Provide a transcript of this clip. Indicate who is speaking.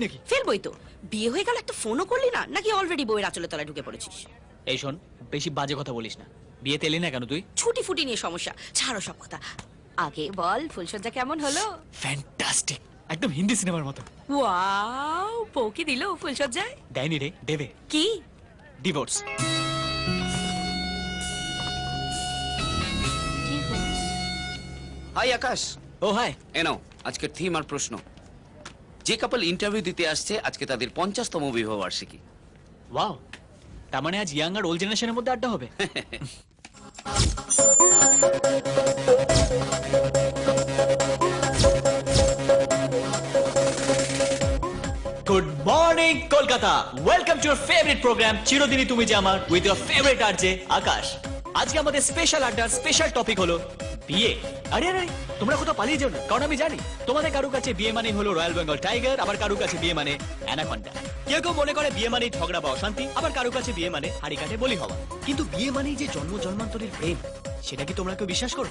Speaker 1: নাকি?
Speaker 2: ফেলবই তো। বিয়ে হয়ে গেল একটা ফোনও করলি না, নাকি অলরেডি বউয়ের আঁচলে তলায় ঢুকে পড়েছিস?
Speaker 1: এই শোন, বেশি বাজে কথা বলিস না। বিয়েতে এলি না কেন তুই?
Speaker 2: ছুটি ফুটি নিয়ে সমস্যা, ছাড়ো সব কথা। আগে বল ফুলসজ্জা কেমন হলো?
Speaker 1: ফ্যান্টাস্টিক, একদম হিন্দি সিনেমার মতো।
Speaker 2: ওয়াও, বউ কি দিল ফুলসজ্জায়?
Speaker 1: দেয়নি রে, দেবে।
Speaker 2: কি?
Speaker 1: ডিভোর্স।
Speaker 3: হাই আকাশ,
Speaker 1: ও হাই।
Speaker 3: এনাও আজকের থিম আর প্রশ্ন। যে কাপল ইন্টারভিউ দিতে আসছে আজকে তাদের 50তম বিবাহ বার্ষিকী।
Speaker 1: ওয়াও, তার মানে আজ ইয়াং আর ওল্ড জেনারেশনের মধ্যে আড্ডা হবে। Good morning Kolkata, welcome to your favourite programme চিরদিনই তুমি যে আমার, with your favourite RJ Akash. আজকে আমাদের স্পেশাল আড্ডার স্পেশাল টপিক হলো বিয়ে। আরে আরে, তোমরা কোথাও পালিয়ে যাও না, কারণ আমি জানি তোমাদের কারো কাছে বিয়ে মানে হলো রয়্যাল বেঙ্গল টাইগার, আবার কারো কাছে বিয়ে মানে অ্যানাকন্ডা। কেউ কেউ মনে করে বিয়ে মানে ঝগড়া বা অশান্তি, আবার কারো কাছে বিয়ে মানে হাড়ি কাটে বলি হওয়া। কিন্তু বিয়ে মানেই যে জন্ম জন্মান্তরের প্রেম, সেটা কি তোমরা কেউ বিশ্বাস করো?